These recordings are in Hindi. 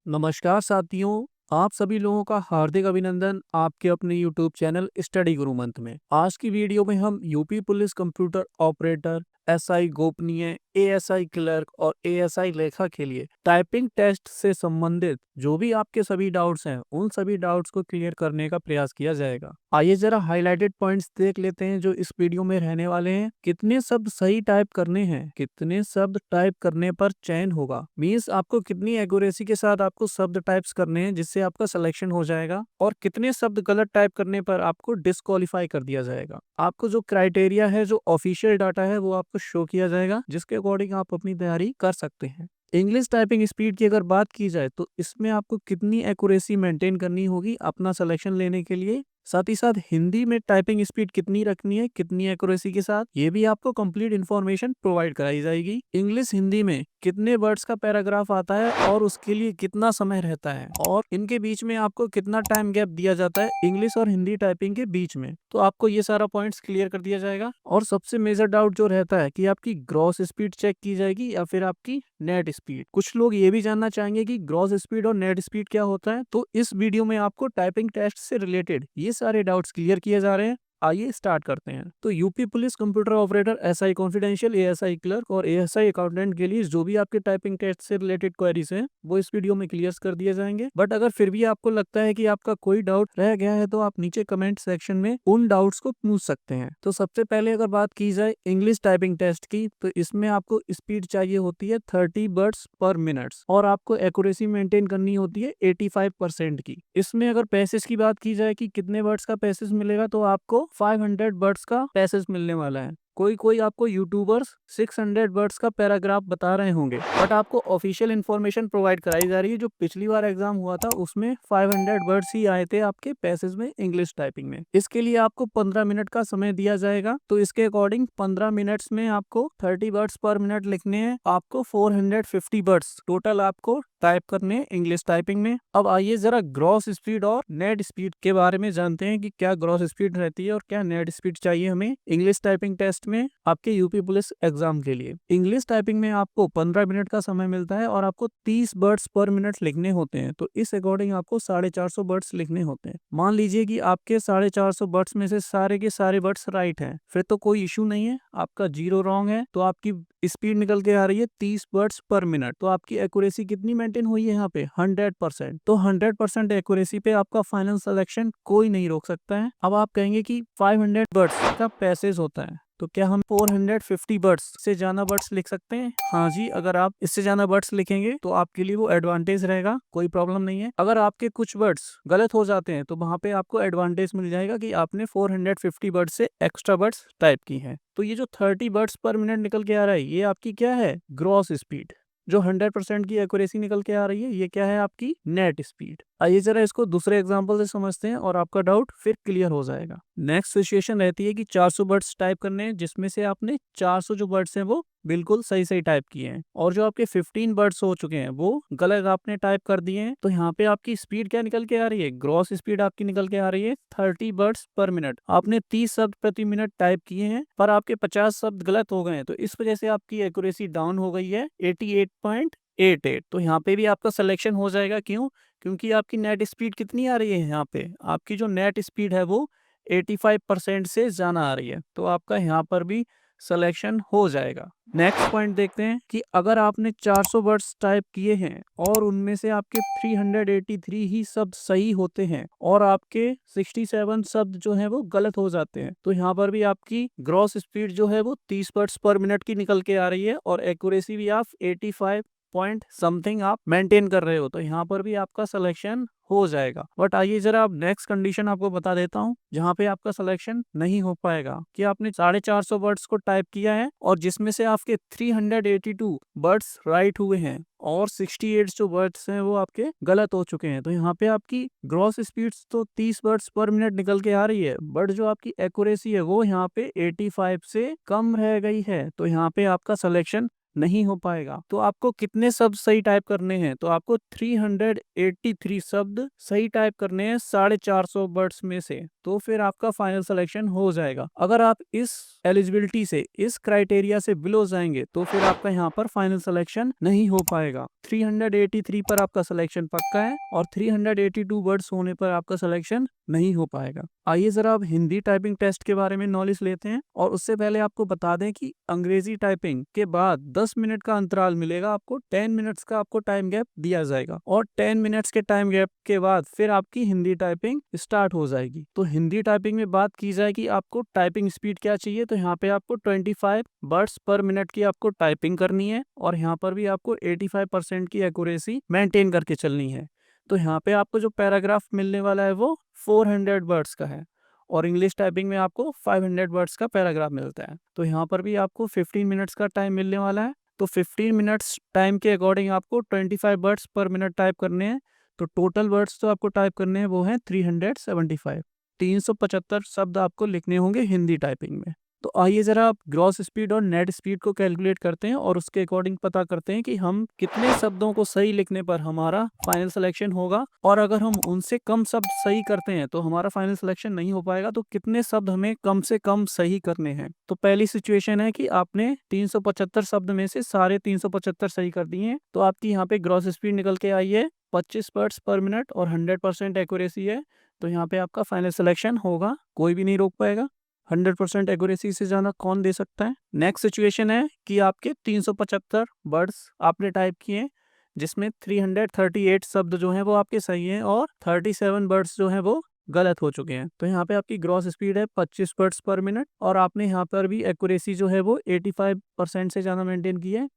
नमस्कार साथियों, आप सभी लोगों का हार्दिक अभिनंदन आपके अपने YouTube चैनल स्टडी गुरु मंत्र में। आज की वीडियो में हम UP police computer operator, SI गोपनीय, एएसआई क्लर्क और एएसआई लेखा के लिए टाइपिंग टेस्ट से संबंधित जो भी आपके सभी डाउट्स हैं, उन सभी डाउट्स को क्लियर करने का प्रयास किया जाएगा। आइए जरा हाइलाइटेड पॉइंट्स देख लेते हैं जो इस वीडियो में रहने वाले हैं। कितने शब्द सही टाइप करने हैं, कितने शब्द टाइप करने पर चयन होगा, मीन्स आपको कितनी एक्यूरेसी के साथ आपको शब्द टाइप्स करने हैं जिससे आपका सिलेक्शन हो जाएगा, और कितने शब्द गलत टाइप करने पर आपको डिस्क्वालीफाई कर दिया जाएगा। आपको जो क्राइटेरिया है, जो ऑफिशियल डाटा है, वो आपको शो किया जाएगा, जिसके अकॉर्डिंग आप अपनी तैयारी कर सकते हैं। इंग्लिश टाइपिंग स्पीड की अगर बात की जाए तो इसमें आपको कितनी एक्यूरेसी मेंटेन करनी होगी अपना सिलेक्शन लेने के लिए, साथ ही साथ हिंदी में टाइपिंग स्पीड कितनी रखनी है, कितनी एक्यूरेसी के साथ, ये भी आपको कंप्लीट इन्फॉर्मेशन प्रोवाइड कराई जाएगी। इंग्लिश हिंदी में कितने वर्ड्स का पैराग्राफ आता है और उसके लिए कितना समय रहता है, और इनके बीच में आपको कितना टाइम गैप दिया जाता है इंग्लिश और हिंदी टाइपिंग के बीच में, तो आपको ये सारा पॉइंट्स क्लियर कर दिया जाएगा। और सबसे मेजर डाउट जो रहता है कि आपकी ग्रॉस स्पीड चेक की जाएगी या फिर आपकी नेट स्पीड। कुछ लोग ये भी जानना चाहेंगे कि ग्रॉस स्पीड और नेट स्पीड क्या होता है, तो इस वीडियो में आपको टाइपिंग टेस्ट से रिलेटेड ये सारे डाउट्स क्लियर किए जा रहे हैं। आइए स्टार्ट करते हैं। तो UP police computer operator, SI confidential, ASI clerk और एएसआई अकाउंटेंट के लिए जो भी आपके टाइपिंग टेस्ट से रिलेटेड क्वेरीज हैं वो इस वीडियो में क्लियर कर दिए जाएंगे। बट अगर फिर भी आपको लगता है कि आपका कोई डाउट रह गया है तो आप नीचे कमेंट सेक्शन में उन डाउट्स को पूछ सकते हैं। तो सबसे पहले अगर बात की जाए इंग्लिश टाइपिंग टेस्ट की, तो इसमें आपको स्पीड चाहिए होती है 30 वर्ड्स पर मिनट और आपको एक्यूरेसी मेंटेन करनी होती है 85% की। इसमें अगर पैसेज की बात की जाए कि कितने वर्ड्स का पैसेज मिलेगा, तो आपको 500 वर्ड्स का पैसेज मिलने वाला है। कोई कोई आपको यूट्यूबर्स 600 वर्ड्स का पैराग्राफ बता रहे होंगे, बट आपको ऑफिशियल इन्फॉर्मेशन प्रोवाइड कराई जा रही है। जो पिछली बार एग्जाम हुआ था उसमें 500 वर्ड्स ही आए थे आपके पैसेज में इंग्लिश टाइपिंग में। इसके लिए आपको 15 मिनट का समय दिया जाएगा, तो इसके अकॉर्डिंग 15 मिनट्स में आपको 30 वर्ड्स पर मिनट लिखने हैं। आपको 450 वर्ड्स टोटल आपको टाइप करने हैं इंग्लिश टाइपिंग में। अब आइए जरा ग्रॉस स्पीड और नेट स्पीड के बारे में जानते हैं कि क्या ग्रॉस स्पीड रहती है और क्या नेट स्पीड चाहिए हमें इंग्लिश टाइपिंग टेस्ट में आपके यूपी पुलिस एग्जाम के लिए। इंग्लिश टाइपिंग में आपको 15 मिनट का समय मिलता है और आपको 30 वर्ड्स पर मिनट लिखने होते हैं, तो इस अकॉर्डिंग आपको 450 वर्ड्स लिखने होते हैं। मान लीजिए कि आपके 450 वर्ड्स में से सारे के सारे वर्ड्स राइट हैं, फिर तो कोई इशू नहीं है, आपका 0 रॉन्ग है, तो आपकी स्पीड निकल के आ रही है 30 वर्ड्स पर मिनट। तो आपकी एक्यूरेसी कितनी मेंटेन हुई है यहाँ पे 100%। तो 100% एक्यूरेसी पे आपका फाइनल सिलेक्शन कोई नहीं रोक सकता है। अब आप कहेंगे कि 500 वर्ड्स का पैसेज होता है, तो क्या हम 450 वर्ड्स से ज्यादा वर्ड्स लिख सकते हैं? हाँ जी, अगर आप इससे ज्यादा वर्ड्स लिखेंगे तो आपके लिए वो एडवांटेज रहेगा, कोई प्रॉब्लम नहीं है। अगर आपके कुछ वर्ड्स गलत हो जाते हैं तो वहां पे आपको एडवांटेज मिल जाएगा कि आपने 450 वर्ड्स से एक्स्ट्रा वर्ड्स टाइप की हैं। तो ये जो 30 वर्ड्स पर मिनट निकल के आ रहा है, ये आपकी क्या है? Gross speed. जो 100% की एक्यूरेसी निकल के आ रही है, ये क्या है? आपकी नेट स्पीड। आइए जरा इसको दूसरे एग्जांपल से समझते हैं और आपका डाउट फिर क्लियर हो जाएगा। नेक्स्ट सिचुएशन रहती है कि 400 वर्ड्स टाइप करने हैं, जिसमें से आपने 400 जो वर्ड्स हैं वो बिल्कुल सही सही टाइप किए हैं, और जो आपके 15 वर्ड्स हो चुके हैं वो गलत आपने टाइप कर दिए हैं। तो यहाँ पे आपकी स्पीड क्या निकल के आ रही है? ग्रॉस स्पीड आपकी निकल के आ रही है 30 वर्ड्स पर मिनट। आपने 30 शब्द प्रति मिनट टाइप किए हैं, पर आपके 50 शब्द गलत हो गए हैं, तो इस वजह से आपकी एक्यूरेसी डाउन हो गई है 88.88। तो यहाँ पे भी आपका सिलेक्शन हो जाएगा। क्यों? क्योंकि आपकी नेट स्पीड कितनी आ रही है यहाँ पे? आपकी जो नेट स्पीड है वो 85% से ज्यादा आ रही है, तो आपका यहाँ पर भी सिलेक्शन हो जाएगा। नेक्स्ट पॉइंट देखते हैं कि अगर आपने 400 वर्ड्स टाइप किए हैं और उनमें से आपके 383 ही शब्द सही होते हैं और आपके 67 शब्द जो हैं वो गलत हो जाते हैं, तो यहाँ पर भी आपकी ग्रॉस स्पीड जो है वो 30 वर्ड्स पर मिनट की निकल के आ रही है, और एक्यूरेसी भी आप 85 पॉइंट समथिंग आप मेंटेन कर रहे हो, तो यहाँ पर भी आपका सिलेक्शन हो जाएगा। बट आइए जरा अब नेक्स्ट कंडीशन आपको बता देता हूँ जहाँ पे आपका सिलेक्शन नहीं हो पाएगा, कि आपने 450 वर्ड्स को टाइप किया है और जिसमें से आपके 382 वर्ड्स राइट हुए हैं और 68 जो वर्ड्स हैं वो आपके गलत हो चुके हैं। तो यहाँ पे आपकी ग्रॉस स्पीड्स तो 30 वर्ड्स पर मिनट निकल के आ रही है, बट जो आपकी एक्यूरेसी है वो यहाँ पे 85 से कम रह गई है, तो यहाँ पे आपका सिलेक्शन नहीं हो पाएगा। तो आपको कितने शब्द सही टाइप करने हैं? तो आपको 383 शब्द सही टाइप करने हैं 450 वर्ड्स में से, तो फिर आपका फाइनल सिलेक्शन हो जाएगा। अगर आप इस एलिजिबिलिटी से, इस क्राइटेरिया से बिलो जाएंगे तो फिर आपका यहाँ पर फाइनल सिलेक्शन नहीं हो पाएगा। 383 पर आपका सिलेक्शन पक्का है और 382 वर्ड्स होने पर आपका सिलेक्शन नहीं हो पाएगा। आइए जरा अब हिंदी टाइपिंग टेस्ट के बारे में नॉलेज लेते हैं, और उससे पहले आपको बता दें कि अंग्रेजी टाइपिंग के बाद 10 मिनट का अंतराल मिलेगा आपको, 10 मिनट्स का आपको टाइम गैप दिया जाएगा, और 10 मिनट्स के टाइम गैप के बाद फिर आपकी हिंदी टाइपिंग स्टार्ट हो जाएगी। तो हिंदी टाइपिंग में बात की जाए कि आपको टाइपिंग स्पीड क्या चाहिए, तो यहाँ पे आपको 25 वर्ड्स पर मिनट की आपको टाइपिंग करनी है, और यहाँ पर भी आपको 85% की एक्यूरेसी मेंटेन करके चलनी है। तो यहाँ पे आपको जो पैराग्राफ मिलने वाला है वो 400 वर्ड्स का है, और इंग्लिश टाइपिंग में आपको 500 वर्ड्स का पैराग्राफ मिलता है। तो यहाँ पर भी आपको 15 मिनट्स का टाइम मिलने वाला है। तो 15 मिनट्स टाइम के अकॉर्डिंग आपको 25 वर्ड्स पर मिनट टाइप करने हैं। तो टोटल वर्ड्स तो आपको टाइप करने हैं वो हैं 375। 375 शब्द आपको लिखने होंगे हिंदी टाइपिंग में। तो आइए जरा आप ग्रॉस स्पीड और नेट स्पीड को कैलकुलेट करते हैं, और उसके अकॉर्डिंग पता करते हैं कि हम कितने शब्दों को सही लिखने पर हमारा फाइनल सिलेक्शन होगा, और अगर हम उनसे कम शब्द सही करते हैं तो हमारा फाइनल सिलेक्शन नहीं हो पाएगा। तो कितने शब्द हमें कम से कम सही करने हैं? तो पहली सिचुएशन है कि आपने 375 शब्द में से सारे 375 सही कर दिए हैं, तो आपकी यहाँ पे ग्रॉस स्पीड निकल के आई है 25 वर्ड्स पर मिनट और 100% एक्यूरेसी है। तो यहाँ पे आपका फाइनल सिलेक्शन होगा, कोई भी नहीं रोक पाएगा। 100% एक्यूरेसी से ज़्यादा कौन दे सकता है? नेक्स्ट सिचुएशन है कि आपके 375 वर्ड्स आपने टाइप किए हैं, जिसमें 338 शब्द जो हैं वो आपके सही हैं, और 37 वर्ड्स जो हैं वो गलत हो चुके हैं। तो यहाँ पे आपकी ग्रॉस स्पीड है 25 वर्ड्स पर मिनट, और आपने यहाँ पर भी एक्यूरेसी जो है वो 85% से ज़्यादा मेंटेन की है।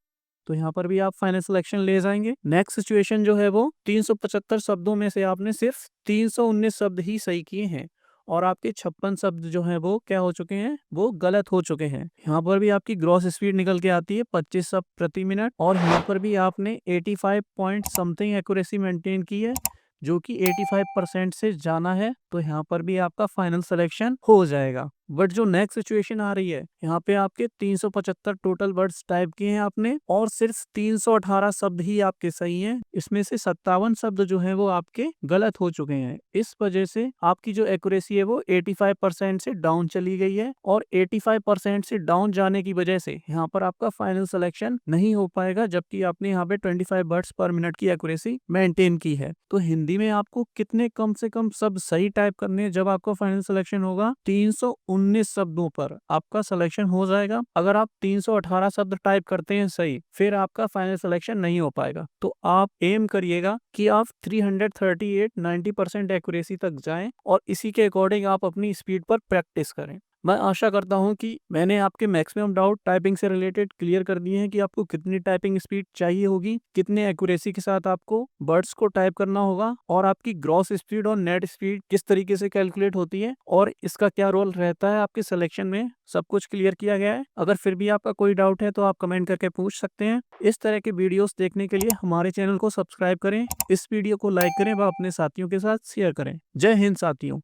तो यहाँ पर भी आप फाइनल सिलेक्शन ले जाएंगे। नेक्स्ट सिचुएशन जो है वो 375 शब्दों में से आपने सिर्फ 319 शब्द ही सही किए हैं, और आपके 56 शब्द जो हैं वो क्या हो चुके हैं, वो गलत हो चुके हैं। यहाँ पर भी आपकी ग्रॉस स्पीड निकल के आती है 25 शब्द प्रति मिनट, और यहाँ पर भी आपने 85 पॉइंट समथिंग एक्यूरेसी मेंटेन की है, जो कि 85% से जाना है। तो यहाँ पर भी आपका फाइनल सिलेक्शन हो जाएगा। बट जो नेक्स्ट सिचुएशन आ रही है, यहाँ पे आपके 375 टोटल वर्ड्स टाइप किए हैं आपने, और सिर्फ 318 शब्द ही आपके सही हैं। इसमें से 57 शब्द जो हैं वो आपके गलत हो चुके हैं। इस वजह से आपकी जो एक्यूरेसी है वो 85% से डाउन चली गई है, और 85% से डाउन जाने की वजह से यहाँ पर आपका फाइनल सिलेक्शन नहीं हो पाएगा, जबकि आपने यहाँ पे 25 वर्ड्स पर मिनट की एक्यूरेसी मेंटेन की है। तो हिंदी में आपको कितने कम से कम शब्द सही टाइप करने हैं जब आपका फाइनल सिलेक्शन होगा? 319 शब्दों पर आपका सिलेक्शन हो जाएगा। अगर आप 318 शब्द टाइप करते हैं सही, फिर आपका फाइनल सिलेक्शन नहीं हो पाएगा। तो आप एम करिएगा कि आप 338 90% एक्यूरेसी तक जाएं, और इसी के अकॉर्डिंग आप अपनी स्पीड पर प्रैक्टिस करें। मैं आशा करता हूं कि मैंने आपके मैक्सिमम डाउट टाइपिंग से रिलेटेड क्लियर कर दिए हैं कि आपको कितनी टाइपिंग स्पीड चाहिए होगी, कितने एक्यूरेसी के साथ आपको वर्ड्स को टाइप करना होगा, और आपकी ग्रॉस स्पीड और नेट स्पीड किस तरीके से कैलकुलेट होती है, और इसका क्या रोल रहता है आपके सिलेक्शन में। सब कुछ क्लियर किया गया है। अगर फिर भी आपका कोई डाउट है तो आप कमेंट करके पूछ सकते हैं। इस तरह के वीडियोस देखने के लिए हमारे चैनल को सब्सक्राइब करें, इस वीडियो को लाइक करें व अपने साथियों के साथ शेयर करें। जय हिंद साथियों।